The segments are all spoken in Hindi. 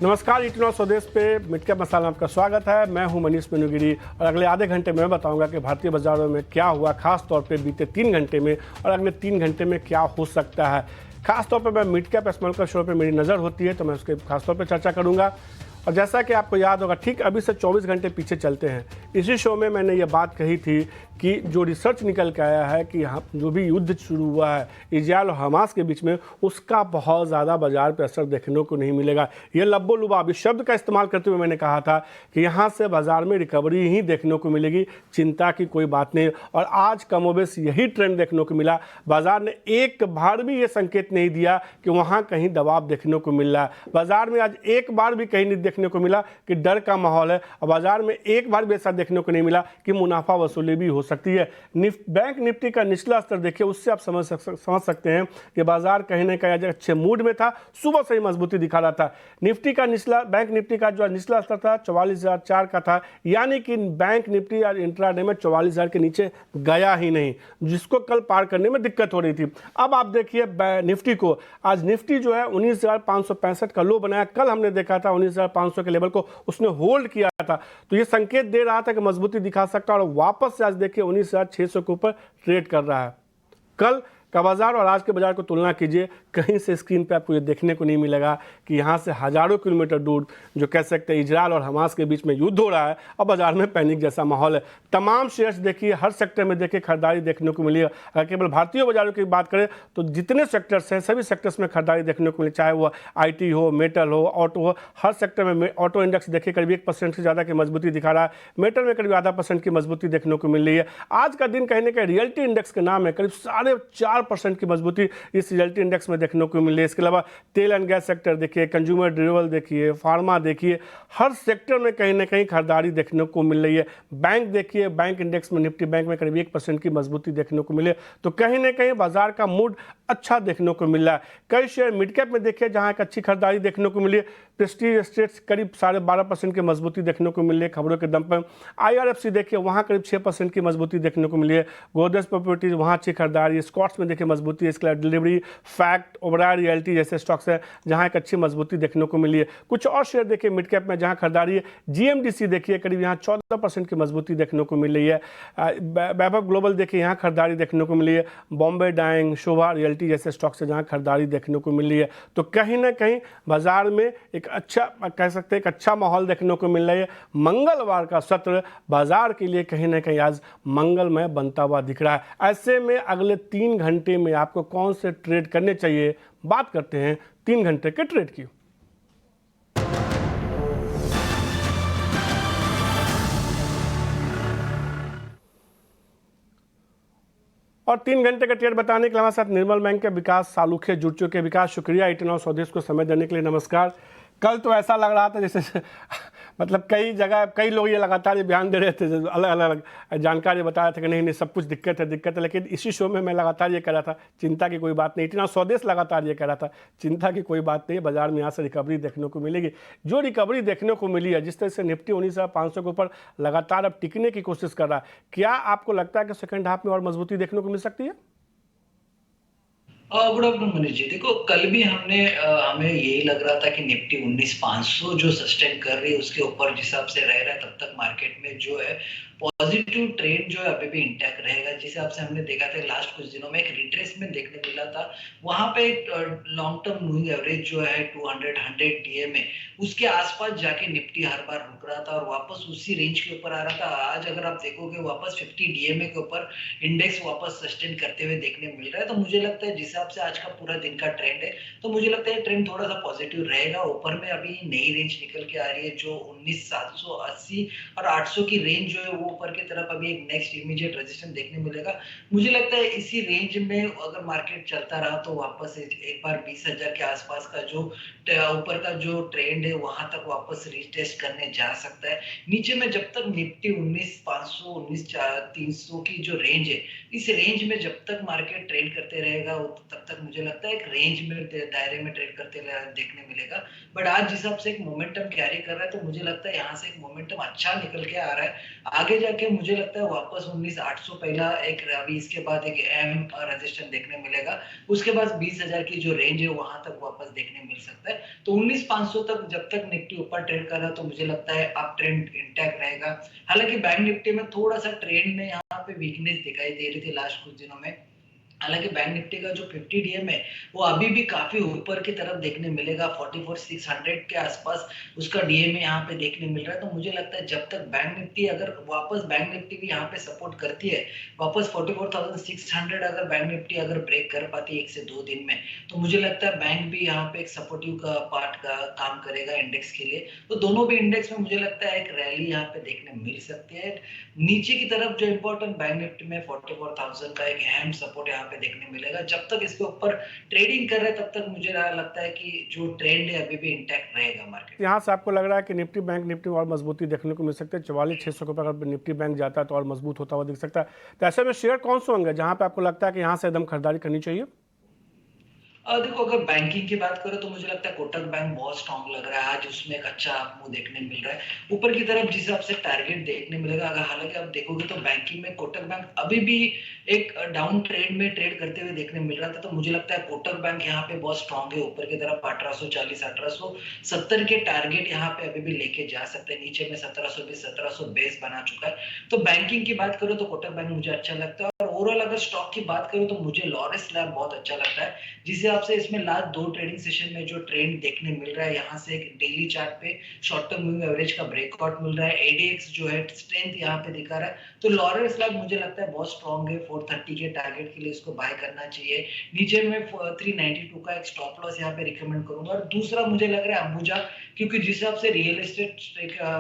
नमस्कार, इटनॉट स्वदेश पे मिड कैप मसाला में आपका स्वागत है। मैं हूं मनीष मेनुगिरी और अगले आधे घंटे में मैं बताऊंगा कि भारतीय बाजारों में क्या हुआ, खास तौर पे बीते 3 घंटे में और अगले 3 घंटे में क्या हो सकता है। खास तौर पे मैं mid cap small cap show पे मेरी नज़र होती है तो मैं उसके खास तौर पे चर्चा करूंगा। और जैसा कि आपको याद होगा, ठीक अभी से 24 घंटे पीछे चलते हैं, इसी शो में मैंने ये बात कही थी कि जो रिसर्च निकल के आया है कि जो भी युद्ध शुरू हुआ है इजरायल और हमास के बीच में, उसका बहुत ज़्यादा बाजार पर असर देखने को नहीं मिलेगा। ये लब्बो लुबाब, इस शब्द का इस्तेमाल करते हुए मैंने कहा था कि यहाँ से बाजार में रिकवरी ही देखने को मिलेगी, चिंता की कोई बात नहीं। और आज कमोबेश यही ट्रेंड देखने को मिला। बाजार ने एक बार भी ये संकेत नहीं दिया कि वहाँ कहीं दबाव देखने को मिल रहा है। बाजार में आज एक बार भी कहीं नहीं देखने को मिला कि डर का माहौल है, और बाजार में एक बार भी ऐसा देखने को नहीं मिला कि मुनाफा वसूली भी हो सकती है। बैंक निफ्टी का निचला स्तर देखिए, उससे आप समझ सकते हैं कि बाजार कहीं ना कहीं अच्छे मूड में था, सुबह से ही मजबूती दिखा रहा था। निफ्टी का निचला, बैंक निफ्टी का जो निचला स्तर था 44,004 का था, यानी कि बैंक निफ्टी आज इंट्राडे में 44,000 के नीचे गया ही नहीं, जिसको कल पार करने में दिक्कत हो रही थी। अब आप देखिए निफ्टी को, आज निफ्टी जो है 19,565 का लो बनाया। कल हमने देखा था 19,500 के लेवल को उसने होल्ड किया था, तो ये संकेत दे रहा था कि मजबूती दिखा सकता है, और वापस से आज देखिए 19,600 के ऊपर ट्रेड कर रहा है। कल का बाजार और आज के बाजार को तुलना कीजिए, कहीं से स्क्रीन पे आपको ये देखने को नहीं मिलेगा कि यहाँ से हज़ारों किलोमीटर दूर जो कह सकते हैं इजरायल और हमास के बीच में युद्ध हो रहा है और बाजार में पैनिक जैसा माहौल है। तमाम शेयर्स देखिए, हर सेक्टर में देखिए खरीदारी देखने को मिली है। अगर केवल भारतीय बाजारों की बात करें तो जितने सेक्टर्स हैं सभी सेक्टर्स में खरीदारी देखने को मिली, चाहे वो IT हो, मेटल हो, ऑटो हो। हर सेक्टर में ऑटो इंडेक्स देखिए करीब 1% से ज़्यादा की मजबूती दिखा रहा है। मेटल में करीब आधा % की मजबूती देखने को मिल रही है। आज का दिन कहीं ना कहीं रियल्टी इंडेक्स के नाम है, करीब 4.5% की मजबूती इस रियल्टी इंडेक्स में देखने को मिली है। इसके अलावा तेल एंड गैस सेक्टर देखिए, कंज्यूमर ड्यूरेबल देखिए, फार्मा देखिए, हर सेक्टर में कहीं ना कहीं खरीदारी देखने को मिल रही है। बैंक देखिए, बैंक इंडेक्स में निफ्टी बैंक में करीब 1% की मजबूती देखने को मिले, तो कहीं ना कहीं बाजार का मूड अच्छा देखने को मिल रहा है। कई शेयर मिड कैप में देखिए जहां एक अच्छी खरीदारी देखने को मिली है। प्रेस्टीज एस्टेट्स करीब 12.5% की मजबूती देखने को मिल रही है खबरों के दम पर। IRFC देखिए वहां करीब 6% की मजबूती देखने को मिली है। गोदरेज प्रॉपर्टीज वहां अच्छी खरीदारी है। स्कॉट्स में देखिए मजबूती है। इसके अलावा डिलीवरी, फैक्ट, ओबराय रियल्टी जैसे स्टॉक्स हैं जहां एक अच्छी मजबूती देखने को मिली है। कुछ और शेयर देखिए मिड कैप में जहां खरीदारी है। GMDC देखिए करीब यहाँ 14% की मजबूती देखने को मिल रही है। वैभव ग्लोबल देखिए यहाँ खरीदारी देखने को मिली है। बॉम्बे डाइंग, शोभा रियल्टी जैसे स्टॉक्स से जहां खरीदारी देखने को मिल रही है। तो कहीं ना कहीं बाजार में एक अच्छा, कह सकते हैं एक अच्छा माहौल देखने को मिल रहा है। मंगलवार का सत्र बाजार के लिए कहीं ना कहीं आज मंगलमय बनता हुआ दिख रहा है। ऐसे में अगले 3 घंटे में आपको कौन से ट्रेड करने चाहिए, बात करते हैं 3 घंटे के ट्रेड की। और 3 घंटे का ट्रेड बताने के लिए हमारे साथ निर्मल बैंक के विकास सालुखे जुड़ चुके हैं। विकास, शुक्रिया इटनॉट स्वदेश को समय देने के लिए। नमस्कार। कल तो ऐसा लग रहा था जैसे मतलब कई जगह कई लोग ये लगातार ये बयान दे रहे थे, अलग अलग जानकारी बता रहे थे कि नहीं नहीं सब कुछ दिक्कत है, लेकिन इसी शो में मैं लगातार ये कह रहा था चिंता की कोई बात नहीं। इतना स्वदेश लगातार ये कह रहा था चिंता की कोई बात नहीं, बाजार में यहाँ से रिकवरी देखने को मिलेगी। जो रिकवरी देखने को मिली है, जिस तरह से निफ्टी 19,500 के ऊपर लगातार अब टिकने की कोशिश कर रहा है, क्या आपको लगता है कि सेकेंड हाफ में और मजबूती देखने को मिल सकती है? Good afternoon Manish ji. देखो, कल भी हमें यही लग रहा था कि निफ्टी 19,500 जो सस्टेन कर रही है उसके ऊपर जिस हिसाब से रह रहा है, तब तक मार्केट में जो है पॉजिटिव ट्रेंड जो है अभी भी इंटैक्ट रहेगा। जिस हिसाब से हमने देखा था लास्ट कुछ दिनों में एक रिट्रेसमेंट देखने मिला था, वहां पे लॉन्ग टर्म मूविंग एवरेज जो है 200 डीए में उसके आसपास जाके निफ्टी हर बार रुक रहा था और वापस उसी रेंज के ऊपर आ रहा था। आज अगर आप देखोगे वापस 50 डीएमए के ऊपर इंडेक्स वापस सस्टेन करते हुए देखने मिल रहा है। तो मुझे लगता है जिस हिसाब से आज का पूरा दिन का ट्रेंड है, तो मुझे लगता है ट्रेंड थोड़ा सा पॉजिटिव रहेगा। ऊपर में अभी नई रेंज निकल के आ रही है जो 19,780 और 800 की रेंज जो है वो ऊपर की तरफ अभी एक नेक्स्ट इमीडिएट रेजिस्टेंस देखने मिलेगा। मुझे लगता है इसी रेंज में अगर मार्केट चलता रहा तो वापस एक बार 20,000 के आसपास का जो ऊपर का जो ट्रेंड है वहां तक वापस रीटेस्ट करने जा सकता है। नीचे में जब तक निफ्टी 19,500 19,300 की जो रेंज है, इस रेंज में जब तक मार्केट ट्रेड करते रहेगा तब तक मुझे लगता है एक रेंज में दायरे में ट्रेड करते देखने मिलेगा। बट आज जिस हिसाब से एक मोमेंटम कैरी कर रहा है तो मुझे लगता है यहाँ से एक मोमेंटम अच्छा निकल के आ रहा है। आगे जाके मुझे लगता है वापस 19,800 पहला एक, अभी इसके बाद एक एम रजिस्टेंस देखने मिलेगा, उसके बाद 20,000 की जो रेंज है वहां तक वापस देखने मिल सकता है। तो 19,500 तक जब तक निफ्टी ऊपर ट्रेड कर रहा है तो मुझे लगता है अप ट्रेंड इंटैक्ट रहेगा। हालांकि बैंक निफ्टी में थोड़ा सा ट्रेंड में यहाँ पे वीकनेस दिखाई दे रही थी लास्ट कुछ दिनों में। हालांकि बैंक निफ्टी का जो 50 डीएम है वो अभी भी काफी ऊपर की तरफ देखने मिलेगा, 44,600 के आसपास उसका डीएम यहाँ पे देखने मिल रहा है। तो मुझे लगता है जब तक बैंक निफ्टी अगर वापस बैंक निफ्टी भी यहाँ पे सपोर्ट करती है, वापस 44,600 अगर बैंक निफ्टी अगर ब्रेक कर पाती है 1 से 2 दिन में, तो मुझे लगता है बैंक भी यहाँ पे एक सपोर्टिव का पार्ट का काम करेगा इंडेक्स के लिए। तो दोनों भी इंडेक्स में मुझे लगता है एक रैली यहाँ पे देखने मिल सकती है। नीचे की तरफ जो इम्पोर्टेंट बैंक निफ्टी में 44,000 का एक अहम सपोर्ट यहाँ पे देखने मिलेगा। जब तक इसके ऊपर ट्रेडिंग कर रहे हैं तब तक मुझे लगता है कि जो ट्रेंड है अभी भी इंटैक्ट रहेगा मार्केट। यहाँ से आपको लग रहा है कि निफ्टी बैंक निफ्टी और मजबूती देखने को मिल सकती है, 44,600 के ऊपर अगर निफ्टी बैंक जाता है तो और मजबूत होता हुआ दिख सकता है। तो ऐसे में शेयर कौन से होंगे जहाँ पे आपको लगता है कि यहाँ से एकदम खरीदारी करनी चाहिए? देखो, अगर बैंकिंग की बात करो तो मुझे लगता है कोटक बैंक बहुत स्ट्रांग लग रहा है, आज उसमें एक अच्छा आपको देखने मिल रहा है ऊपर की तरफ जिस हिसाब से टारगेट देखने मिलेगा। अगर हालांकि आप देखोगे तो बैंकिंग में कोटक बैंक अभी भी एक डाउन ट्रेड में ट्रेड करते हुए देखने मिल रहा था। तो मुझे लगता है कोटक बैंक यहाँ पे बहुत स्ट्रांग है, ऊपर की तरफ 1840 1870 के टारगेट यहाँ पे अभी भी लेके जा सकते हैं। नीचे में 1720 1720 बना चुका है। तो बैंकिंग की बात करो तो कोटक बैंक मुझे अच्छा लगता है। और ओवरऑल अगर स्टॉक की बात करूं तो मुझे लॉरेस लैब बहुत अच्छा लगता है, जिस हिसाब से इसमें लास्ट 2 ट्रेडिंग सेशन में जो ट्रेंड देखने मिल रहा है, यहाँ से एक डेली चार्ट पे शॉर्ट टर्म मूविंग एवरेज का ब्रेकआउट मिल रहा है, एडीएक्स जो है स्ट्रेंथ यहाँ पे दिखा रहा है। तो लॉरेस लैब मुझे लगता है बहुत स्ट्रांग है, 430 के टारगेट के लिए इसको बाय करना चाहिए। नीचे में 392 का एक स्टॉप लॉस यहाँ पे रिकमेंड करूंगा। और दूसरा मुझे लग रहा है अंबुजा, क्योंकि जिस हिसाब से रियल एस्टेट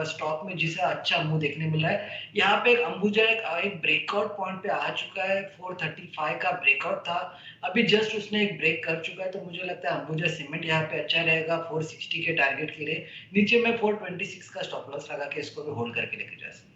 स्टॉक में जिसे अच्छा मुंह देखने मिल रहा है, यहाँ पे अंबुजा एक ब्रेकआउट पॉइंट पे आ चुका है, 435 का ब्रेकआउट था, अभी जस्ट उसने एक ब्रेक कर चुका है। तो मुझे लगता है अंबुजा सीमेंट यहाँ पे अच्छा रहेगा 460 के टारगेट के लिए। नीचे में 426 का स्टॉप लॉस लगा के इसको भी होल्ड करके लेके जा सकते हैं।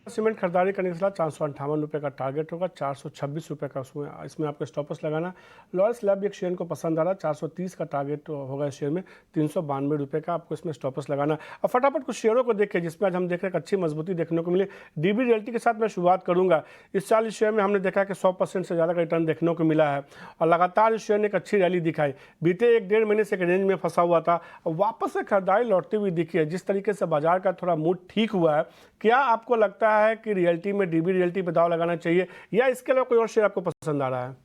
सीमेंट खरीदारी करने के साथ 458 रुपये का टारगेट होगा, 426 रुपये का इसमें आपको स्टॉप लॉस लगाना। लॉरेस लैब एक शेयर को पसंद आ रहा है, 430 का टारगेट होगा इस शेयर में, 392 रुपये का आपको इसमें स्टॉप लॉस लगाना। अब फटाफट कुछ शेयरों को देखिए जिसमें आज हम देख रहे हैं अच्छी मजबूती देखने को मिली। डीबी रियल्टी के साथ मैं शुरुआत करूँगा। इस साल इस शेयर में हमने देखा कि 100% से ज़्यादा का रिटर्न देखने को मिला है और लगातार इस शेयर ने एक अच्छी रैली दिखाई। बीते 1-1.5 महीने से एक रेंज में फंसा हुआ था, वापस से खरीदारी लौटती हुई दिखी है। जिस तरीके से बाजार का थोड़ा मूड ठीक हुआ है, क्या आपको लगता है कि रियल्टी में डीबी रियल्टी पे दाव लगाना चाहिए या इसके अलावा कोई और शेयर आपको पसंद आ रहा है?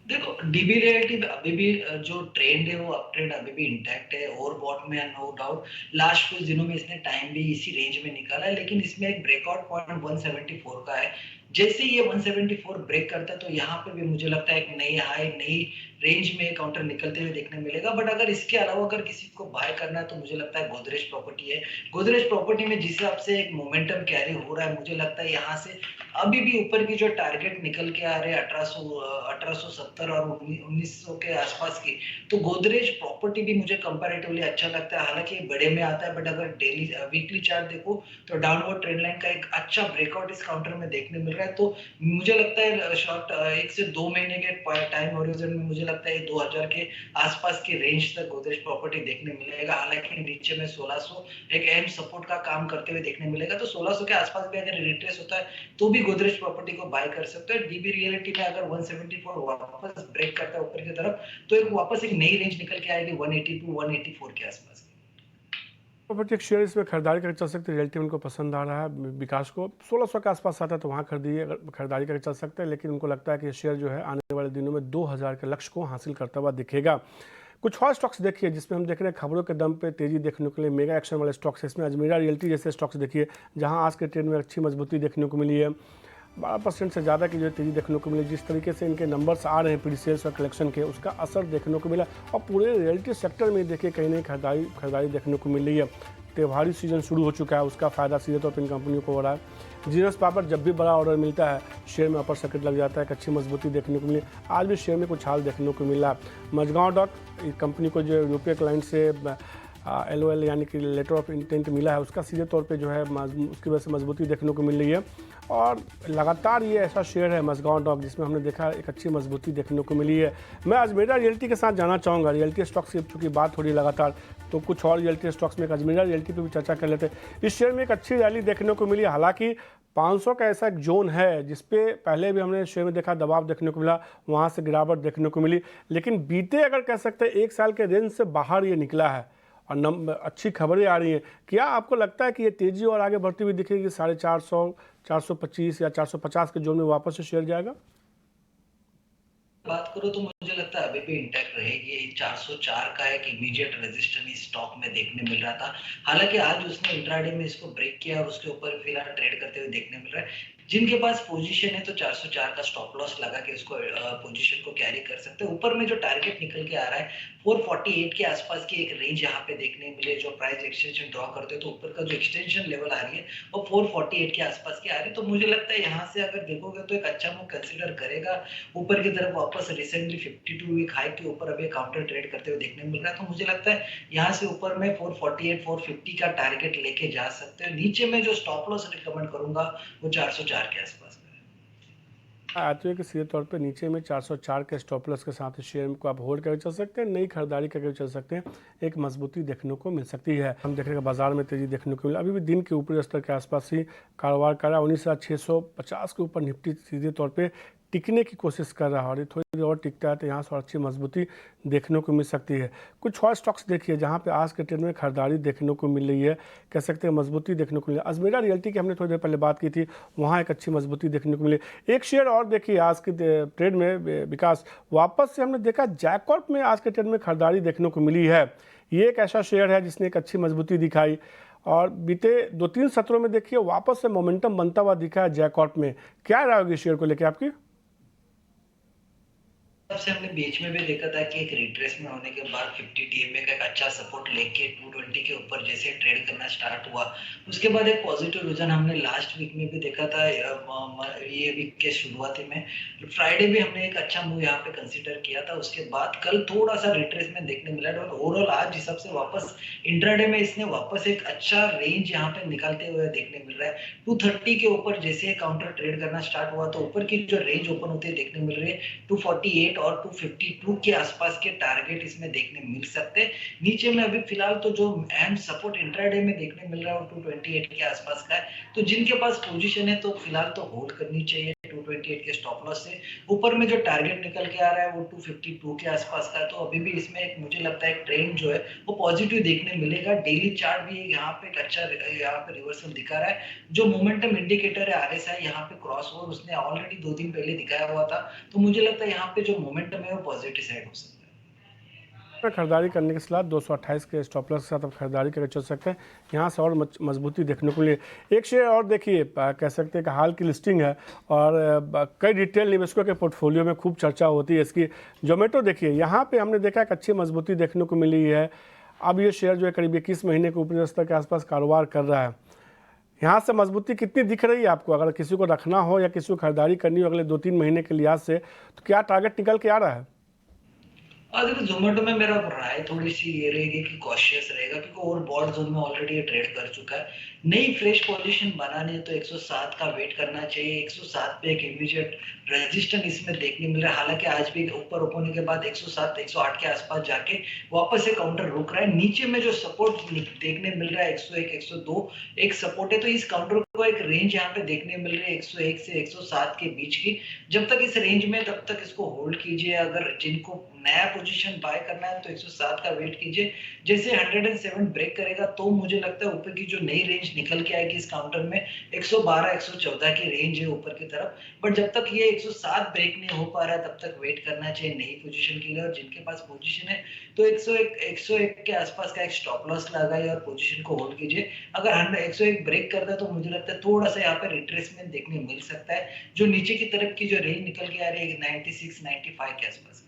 देखो, डीबी रियल्टी अभी भी जो ट्रेंड है वो अप ट्रेंड अभी भी इंटैक्ट है, और बॉट में नो डाउट लास्ट कुछ दिनों में इसने टाइम भी इसी रेंज में निकाला है, लेकिन इसमें एक ब्रेकआउट पॉइंट 174 का है। जैसे ये 174 ब्रेक करता है तो यहाँ पे भी मुझे लगता है एक नई हाई नई रेंज में काउंटर निकलते हुए देखने मिलेगा। बट अगर इसके अलावा अगर किसी को बाय करना है तो मुझे लगता है गोदरेज प्रॉपर्टी है। गोदरेज प्रॉपर्टी में जिस हिसाब से एक मोमेंटम कैरी हो रहा है, मुझे लगता है यहाँ से अभी भी ऊपर की जो टारगेट निकल के आ रहे हैं 1870 और 1900 के आसपास की, तो गोदरेज प्रॉपर्टी भी मुझे कंपैरेटिवली अच्छा लगता है। हालांकि बड़े में आता है, बट अगर डेली वीकली चार्ट देखो तो डाउनवर्ड ट्रेंड लाइन का एक अच्छा ब्रेकआउट इस काउंटर में देखने मिल रहा है। तो मुझे लगता है शॉर्ट 1 से 2 महीने के टाइम होरिजन में मुझे लगता है 2000 के आसपास की रेंज तक गोदरेज प्रॉपर्टी देखने मिलेगा। हालांकि नीचे में 1600 एक अहम सपोर्ट का काम करते हुए देखने मिलेगा। तो 1600 के आसपास भी अगर रिट्रेस होता है तो भी गोदरेज प्रॉपर्टी को बाय कर सकते हैं। डीबी रियलिटी में अगर 174 वापस ब्रेक करता है ऊपर की तरफ तो एक वापस एक नई रेंज निकल के आएगी 182 184 के आसपास। प्रॉपर्टी एक शेयर इसमें खरीदारी करके चल सकते हैं। रियल्टी उनको पसंद आ रहा है, विकास को 1600 के आसपास आता है तो वहाँ खरीदारी करके चल सकते हैं। लेकिन उनको लगता है कि शेयर जो है आने वाले दिनों में 2000 के लक्ष्य को हासिल करता हुआ दिखेगा। कुछ और स्टॉक्स देखिए जिसमें हम देख रहे हैं खबरों के दम पे तेजी देखने के लिए मेगा एक्शन वाले स्टॉक्स। इसमें अजमेरा रियल्टी जैसे स्टॉक्स देखिए जहां आज के ट्रेंड में अच्छी मजबूती देखने को मिली है, 12% से ज़्यादा की जो तेजी देखने को मिली। जिस तरीके से इनके नंबर्स आ रहे हैं प्री सेल्स और कलेक्शन के, उसका असर देखने को मिला। और पूरे रियल्टी सेक्टर में देखिए कहीं ना खरीदारी देखने को मिल रही है। त्योहारी सीजन शुरू हो चुका है, उसका फ़ायदा सीधे तौर पर इन कंपनियों को हो रहा है। जीनस पावर जब भी बड़ा ऑर्डर मिलता है शेयर में अपर सर्किट लग जाता है, एक अच्छी मजबूती देखने को मिली। आज भी शेयर में कुछ हाल देखने को मिला। मझगांव डॉक कंपनी को जो यूरोपीय क्लाइंट से LOL यानी कि लेटर ऑफ इंटेंट मिला है, उसका सीधे तौर पे जो है उसकी वजह से मजबूती देखने को मिल रही है। और लगातार ये ऐसा शेयर है मज़गांव डॉक जिसमें हमने देखा एक अच्छी मजबूती देखने को मिली है। मैं अजमेरा रियल्टी के साथ जाना चाहूँगा। रियल्टी स्टॉक्स की चूँकि बात हो रही है लगातार, तो कुछ और रियल्टी स्टॉक्स में अजमेरा रियल्टी पर भी चर्चा कर लेते हैं। इस शेयर में एक अच्छी रैली देखने को मिली, हालांकि 500 का ऐसा एक जोन है जिसपे पहले भी हमने शेयर में देखा दबाव देखने को मिला, वहाँ से गिरावट देखने को मिली, लेकिन बीते अगर कह सकते हैं 1 साल के रेंज से बाहर ये निकला है और अच्छी खबरें आ रही हैं। क्या आपको लगता है कि ये तेज़ी और आगे बढ़ती हुई दिखेगी? 450, 425 या 450 के जोन में वापस से शेयर जाएगा? बात करो तो मुझे लगता है अभी भी इंटैक्ट रहेगी। 404 का एक इमीडिएट रेजिस्टेंस इस स्टॉक में देखने मिल रहा था। हालांकि आज उसने इंट्राडे में इसको ब्रेक किया और उसके ऊपर फिलहाल ट्रेड करते हुए देखने मिल रहा है। जिनके पास पोजीशन है तो 404 का स्टॉप लॉस लगा के इसको पोजीशन को कैरी कर सकते हैं। ऊपर में जो टारगेट निकल के आ रहा है 448 के आसपास की एक रेंज यहाँ पे देखने मिले। जो प्राइस एक्सटेंशन ड्रॉ करते हैं तो ऊपर का जो एक्सटेंशन लेवल आ रही है वो 448 के आसपास की आ रही है। तो मुझे लगता है यहाँ से अगर देखोगे तो एक अच्छा मूव कंसिडर करेगा ऊपर की तरफ वापस। रिसेंटली 52 वीक हाई के ऊपर अभी काउंटर ट्रेड करते हुए देखने मिल रहा है। तो मुझे लगता है यहाँ से ऊपर में 448 450 का टारगेट लेके जा सकते हैं। नीचे में जो स्टॉप लॉस रिकमेंड करूंगा वो 404 के आसपास है। आते हुए कि सीधे तौर पे नीचे में 404 के स्टॉप लॉस के साथ शेयर को आप होल्ड करके चल सकते हैं, नई खरीदारी करके चल सकते हैं, एक मजबूती देखने को मिल सकती है। हम देख रहे हैं बाजार में तेजी देखने को मिला, अभी भी दिन के ऊपरी स्तर के आसपास ही कारोबार कर रहा है। 19,650 के ऊपर निफ्टी सीधे तौर पर टिकने की कोशिश कर रहा है और ये थोड़ी देर और टिकता है तो यहाँ से और अच्छी मजबूती देखने को मिल सकती है। कुछ और स्टॉक्स देखिए जहाँ पे आज के ट्रेड में खरीदारी देखने को मिल रही है, कह सकते हैं मजबूती देखने को मिली। अजमेरा रियल्टी की हमने थोड़ी देर पहले बात की थी, वहाँ एक अच्छी मजबूती देखने को मिली। एक शेयर और देखिए आज के ट्रेड में विकास, वापस से हमने देखा जैकॉर्प में आज के ट्रेड में खरीदारी देखने को मिली है। ये एक ऐसा शेयर है जिसने एक अच्छी मजबूती दिखाई और बीते 2-3 सत्रों में देखिए वापस से मोमेंटम बनता हुआ दिखा है जैकॉर्प में। क्या राय होगी शेयर को लेकर आपकी? से हमने बीच में भी देखा था कि एक रिट्रेसमेंट होने के बाद 50 DMA का एक अच्छा सपोर्ट लेके 220 के ऊपर जैसे ट्रेड करना स्टार्ट हुआ, उसके बाद एक पॉजिटिव विजन हमने लास्ट वीक में भी देखा था। ये वीक के शुरुआती में फ्राइडे भी हमने एक अच्छा मूव यहाँ पे कंसीडर किया था। उसके बाद कल थोड़ा सा रिट्रेसमेंट देखने मिला और ओवरऑल आज हिसाब से वापस इंट्राडे में इसने वापस एक अच्छा रेंज यहाँ पे निकालते हुए देखने मिल रहा है। 230 के ऊपर जैसे काउंटर ट्रेड करना स्टार्ट हुआ तो ऊपर की जो रेंज ओपन होते देखने मिल रही है 248 और 252 के आसपास के टारगेट इसमें देखने मिल सकते हैं। नीचे में अभी फिलहाल तो जो अहम सपोर्ट इंट्राडे में देखने मिल रहा है 228 के आसपास का है। तो जिनके पास पोजीशन है तो फिलहाल तो होल्ड करनी चाहिए 228 के स्टॉप लॉस से। ऊपर में जो टारगेट निकल के आ रहा है वो 252 के आसपास का है। तो अभी भी इसमें एक मुझे लगता है एक ट्रेंड जो है वो पॉजिटिव देखने मिलेगा। डेली चार्ट भी यहाँ पे एक अच्छा यहाँ पे रिवर्सल दिखा रहा है। जो मोमेंटम इंडिकेटर है RSI यहाँ पे क्रॉस ओवर उसने ऑलरेडी 2 दिन पहले दिखाया हुआ था। तो मुझे लगता है यहाँ पे जो मोमेंटम है वो पॉजिटिव साइड हो सकता है। खरीदारी करने की सलाह 228 के स्टॉप लॉस के साथ आप खरीदारी करके चल सकते हैं, यहाँ से और मजबूती देखने को लिए। एक शेयर और देखिए कह सकते हैं कि हाल की लिस्टिंग है और कई रिटेल निवेशकों के पोर्टफोलियो में खूब चर्चा होती है इसकी। जोमेटो देखिए यहाँ पे हमने देखा एक अच्छी मजबूती देखने को मिली है। अब ये शेयर जो है करीब 21 महीने के ऊपरी स्तर के आसपास कारोबार कर रहा है। यहाँ से मजबूती कितनी दिख रही है आपको? अगर किसी को रखना हो या किसी को खरीदारी करनी हो अगले 2-3 महीने के लिहाज से, तो क्या टारगेट निकल के आ रहा है? देखो जोमेटो में मेरा राय थोड़ी सी ये रहेगी कि कॉशियस रहेगा क्योंकि ओवर बॉट जोन में ऑलरेडी ये ट्रेड कर चुका है। नई फ्रेश पोजीशन बनानी है तो 107 का वेट करना चाहिए। 107 पे एक इमीडिएट रेजिस्टेंस इसमें देखने मिल रहा है। हालांकि आज भी ऊपर ओपन होने के बाद 107 108 के आसपास जाके वापस से काउंटर रुक रहा है। नीचे में जो सपोर्ट देखने मिल रहा है 101 102 एक सपोर्ट है। तो इस काउंटर को एक रेंज यहाँ पे देखने मिल रही है 101 से 107 के बीच की। जब तक इस रेंज में तब तक इसको होल्ड कीजिए। अगर जिनको नया पोजीशन बाय करना है तो 107 का वेट कीजिए। जैसे 107 ब्रेक करेगा तो मुझे लगता है ऊपर की जो नई रेंज निकल के आएगी इस काउंटर में 112 114 की रेंज है ऊपर की तरफ। बट जब तक ये 107 ब्रेक नहीं हो पा रहा है तब तक वेट करना चाहिए नई पोजीशन के लिए। और जिनके पास पोजीशन है तो 101 के आसपास का एक स्टॉप लॉस लगाइए और पोजीशन को होल्ड कीजिए। अगर 101 ब्रेक करता है तो मुझे लगता है थोड़ा सा यहाँ पे रिट्रेसमेंट देखने मिल सकता है। जो नीचे की तरफ की जो रेंज निकल के आ रही है 96 95 के आसपास।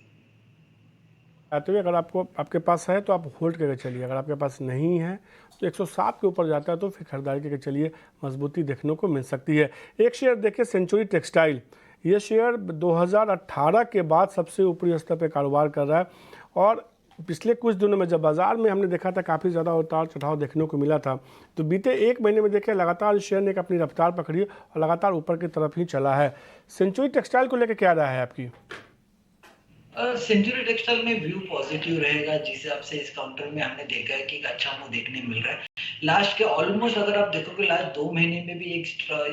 आते हुए अगर आपके पास है तो आप होल्ड करके चलिए, अगर आपके पास नहीं है तो 107 के ऊपर जाता है तो फिर खरीदारी करके चलिए, मजबूती देखने को मिल सकती है। एक शेयर देखिए सेंचुरी टेक्सटाइल, ये शेयर 2018 के बाद सबसे ऊपरी स्तर पे कारोबार कर रहा है और पिछले कुछ दिनों में जब बाजार में हमने देखा था काफ़ी ज़्यादा उतार चढ़ाव देखने को मिला था, तो बीते एक महीने में देखें लगातार शेयर ने एक अपनी रफ्तार पकड़ी और लगातार ऊपर की तरफ ही चला है। सेंचुरी टेक्सटाइल को लेकर क्या राय है आपकी? सेंचुरी टेक्सटाइल में व्यू पॉजिटिव रहेगा। जिस हिसाब से इस काउंटर में हमने देखा है कि एक अच्छा मूव देखने मिल रहा है। लास्ट के ऑलमोस्ट अगर आप देखोगे लास्ट 2 महीने में भी एक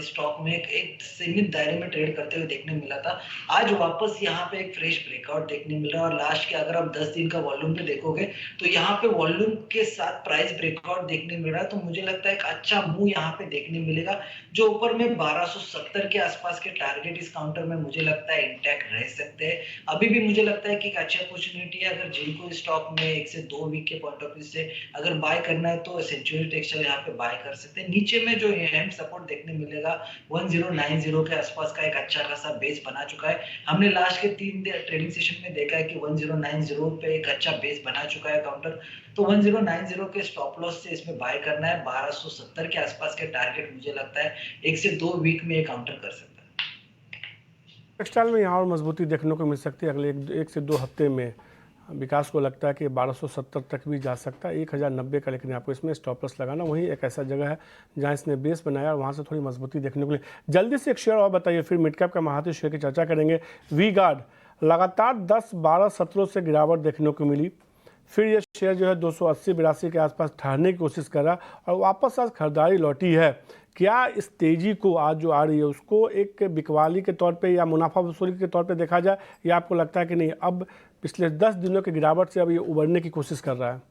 स्टॉक में एक सीमित दायरे में ट्रेड करते हुए देखने मिला था। आज वापस यहाँ पे एक फ्रेश ब्रेकआउट देखने मिल रहा है और लास्ट के अगर आप 10 दिन का वॉल्यूम पे देखोगे तो यहाँ पे वॉल्यूम के साथ प्राइस ब्रेकआउट देखने मिल रहा है। तो मुझे लगता है एक अच्छा मूव यहाँ पे देखने मिलेगा। जो ऊपर में 1270 के आसपास के टारगेट इस काउंटर में मुझे लगता है इंटैक्ट रह सकते हैं। अभी भी मुझे लगता है कि एक अच्छी अपॉर्चुनिटी है। अगर जिनको स्टॉक में 1 से 2 वीक के पॉइंट ऑफ व्यू से अगर बाय करना है तो सेंचुरी टेक्सटाइल यहाँ पे बाय कर सकते हैं। नीचे में जो अहम सपोर्ट देखने मिलेगा 1090 के आसपास का एक अच्छा खासा बेस बना चुका है। हमने लास्ट के 3 ट्रेडिंग सेशन में देखा है कि 1090 पे एक अच्छा बेस बना चुका है काउंटर। तो 1090 के स्टॉप लॉस से इसमें बाय करना है। 1270 के आसपास के टारगेट मुझे लगता है 1 से 2 वीक में ये काउंटर कर सकता है। टेक्सटाइल में यहाँ और मजबूती देखने को मिल सकती है अगले एक से दो हफ्ते में। विकास को लगता है कि 1270 तक भी जा सकता है, 1090 का, लेकिन आपको इसमें स्टॉप लॉस लगाना। वही एक ऐसा जगह है जहाँ इसने बेस बनाया और वहाँ से थोड़ी मजबूती देखने को मिली। जल्दी से एक शेयर और बताइए, फिर मिड कैप का महारथी शेयर की चर्चा करेंगे। वी गार्ड लगातार 10, 12, 17 से गिरावट देखने को मिली, फिर ये शेयर जो है 280-82 के आसपास ठहरने की कोशिश कर रहा और वापस आज खरीदारी लौटी है। क्या इस तेजी को आज जो आ रही है उसको एक बिकवाली के तौर पे या मुनाफा वसूली के तौर पे देखा जाए, या आपको लगता है कि नहीं अब पिछले 10 दिनों की गिरावट से अब ये उबरने की कोशिश कर रहा है?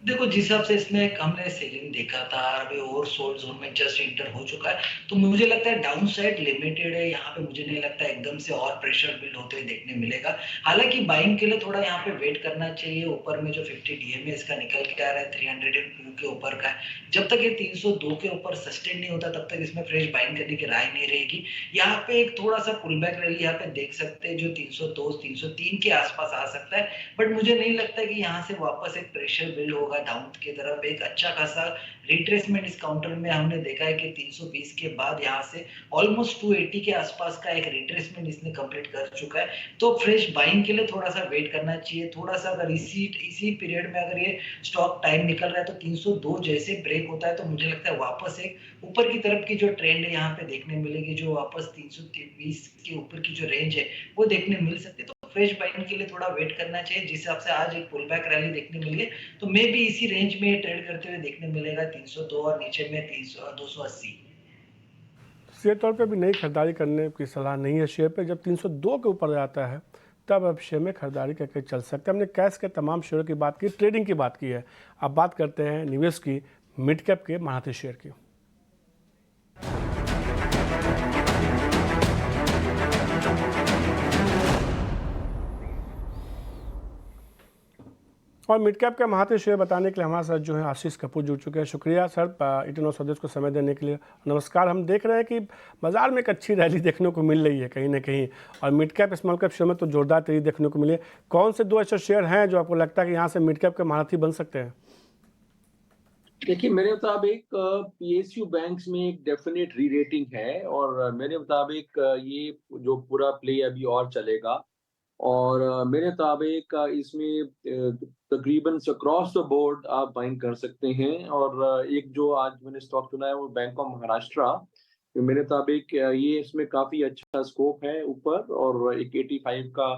देखो जिस हिसाब से इसमें एक हमने सेलिंग देखा था अभी ओवर सोल्ड जोन में जस्ट इंटर हो चुका है। तो मुझे लगता है डाउन साइड लिमिटेड है। यहाँ पे मुझे नहीं लगता एकदम से और प्रेशर बिल्ड होते हुए देखने मिलेगा। हालांकि बाइंग के लिए थोड़ा यहाँ पे वेट करना चाहिए। ऊपर में जो 50 डीएमए इसका निकल के आ रहा है 302 के ऊपर का है। जब तक ये 302 के ऊपर सस्टेन नहीं होता तब तक इसमें फ्रेश बाइंग करने की राय नहीं रहेगी। यहाँ पे एक थोड़ा सा पुल बैक रैली यहाँ पे देख सकते हैं जो 302 303 के आसपास आ सकता है। बट मुझे नहीं लगता कि यहाँ से वापस एक प्रेशर बिल्ड होगा डाउन की तरफ। एक अच्छा खासा रिट्रेसमेंट इस काउंटर में हमने देखा है कि 320 के बाद यहाँ से ऑलमोस्ट 280 के आसपास का एक रिट्रेसमेंट इसने कंप्लीट कर चुका है। तो फ्रेश बाइंग के लिए थोड़ा सा वेट करना चाहिए। थोड़ा सा अगर इसी पीरियड में अगर ये स्टॉक टाइम निकल रहा है तो 302 जैसे ब्रेक होता है तो मुझे लगता है वापस एक ऊपर की तरफ की जो ट्रेंड है यहाँ पे देखने मिलेगी, जो वापस 320 के ऊपर की जो रेंज है वो देखने मिल सकती है। तो फ्रेश बाइंग के लिए थोड़ा वेट करना चाहिए। जिस हिसाब से आज एक पुल बैक रैली देखने मिली है तो मे भी इसी रेंज में ट्रेड करते हुए देखने मिलेगा 302 और नीचे में 280। शेयर तौर पे भी नई खरीदारी करने की सलाह नहीं है शेयर पे। जब 302 के ऊपर जाता है तब अब शेयर में खरीदारी करके चल सकते हैं। हमने कैश के तमाम शेयरों की बात की, ट्रेडिंग की बात की है। अब बात करते हैं निवेश की, मिड कैप के महारथी शेयर की। और मिड कैप का महारथी शेयर बताने के लिए हमारे साथ जो है आशीष कपूर जुड़ चुके हैं। शुक्रिया सर इतने स्वदेश को समय देने के लिए। नमस्कार। हम देख रहे हैं कि बाजार में एक अच्छी रैली देखने को मिल रही है कहीं ना कहीं, और mid cap small cap share में तो जोरदार तेजी देखने को मिली है। कौन से दो ऐसे शेयर हैं जो आपको लगता है कि यहाँ से मिड कैप के महारथी बन सकते हैं? देखिए, मेरे मुताबिक पीएसयू बैंक्स में एक डेफिनेट री रेटिंग है और मेरे मुताबिक ये जो पूरा प्ले अभी और चलेगा और मेरे मुताबिक इसमें तकरीबन अक्रॉस द बोर्ड आप बाइंग कर सकते हैं। और एक जो आज मैंने स्टॉक चुना है वो बैंक ऑफ महाराष्ट्र। तो मेरे मुताबिक ये इसमें काफ़ी अच्छा स्कोप है ऊपर और एक 85 का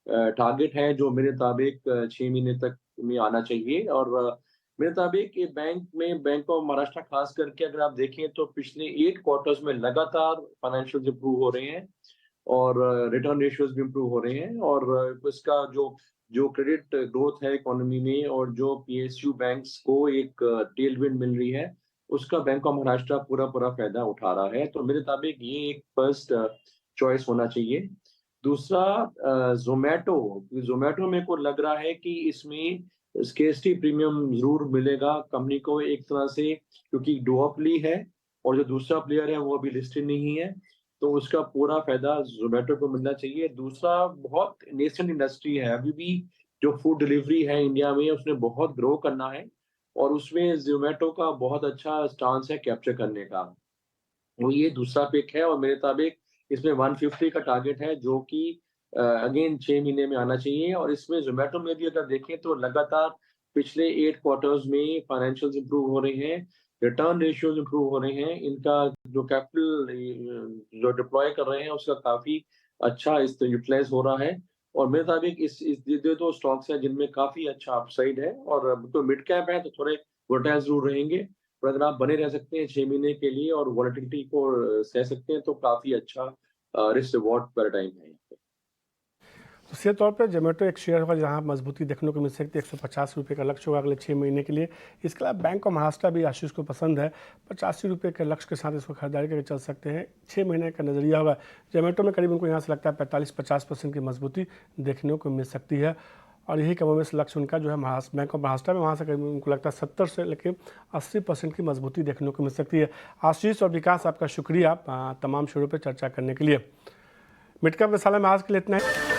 टारगेट है जो मेरे मुताबिक 6 महीने तक में आना चाहिए। और मेरे मुताबिक ये बैंक ऑफ महाराष्ट्र खास करके अगर आप देखें तो पिछले 8 क्वार्टर्स में लगातार फाइनेंशियल इंप्रूव हो रहे हैं और रिटर्न रेशियोज भी इंप्रूव हो रहे हैं। और इसका जो जो क्रेडिट ग्रोथ है इकोनॉमी में और जो पीएसयू बैंक्स को एक टेलविंड मिल रही है उसका बैंक ऑफ महाराष्ट्र पूरा फायदा उठा रहा है। तो मेरे मुताबिक ये एक फर्स्ट चॉइस होना चाहिए। दूसरा जोमेटो मेरे को लग रहा है कि इसमें स्केर्सिटी प्रीमियम जरूर मिलेगा कंपनी को एक तरह से, क्योंकि डुओपली है और जो दूसरा प्लेयर है वो अभी लिस्टेड नहीं है, तो उसका पूरा फायदा जोमेटो को मिलना चाहिए। दूसरा, बहुत नेसेंट इंडस्ट्री है अभी भी, जो फूड डिलीवरी है इंडिया में उसने बहुत ग्रो करना है और उसमें जोमेटो का बहुत अच्छा चांस है कैप्चर करने का। वो ये दूसरा पिक है और मेरे मुताबिक इसमें 150 का टारगेट है जो कि अगेन 6 महीने में आना चाहिए। और इसमें ज़ोमैटो में भी अगर देखें तो लगातार पिछले 8 क्वार्टर्स में फाइनेंशियल्स इंप्रूव हो रहे हैं, रिटर्न रेशियोज़ इंप्रूव हो रहे हैं, इनका जो कैपिटल जो डिप्लॉय कर रहे हैं उसका काफ़ी अच्छा इस यूटिलाइज़ हो रहा है। और मेरे मुताबिक इस ये 2 स्टॉक्स हैं जिनमें काफ़ी अच्छा अपसाइड है, और तो मिड कैप है तो थोड़े वोलेटाइल ज़रूर रहेंगे, पर अगर आप बने रह सकते हैं 6 महीने के लिए और वोलेटिलिटी को सह सकते हैं तो काफ़ी अच्छा रिस्क रिवॉर्ड पैराडाइम है यहाँ पे। तो सीधे तौर पे जोमेटो एक शेयर होगा जहां मजबूती देखने को मिल सकती है। 150 रुपये का लक्ष्य होगा अगले 6 महीने के लिए। इसके अलावा बैंक ऑफ महाराष्ट्र भी आशीष को पसंद है। 85 रुपये के लक्ष्य के साथ इसको खरीदारी करके चल सकते हैं। 6 महीने का नज़रिया होगा। जोमेटो में करीब उनको यहाँ से लगता है 45-50% की मजबूती देखने को मिल सकती है। और यही कमोबेश लक्ष्य उनका जो है महाराष्ट्र बैंक ऑफ महाराष्ट्र में, वहाँ से करीब उनको लगता है 70 से लेकर 80% की मजबूती देखने को मिल सकती है। आशीष और विकास, आपका शुक्रिया तमाम शेयरों पर चर्चा करने के लिए। मिड कैप मसाला में आज के लिए इतना ही।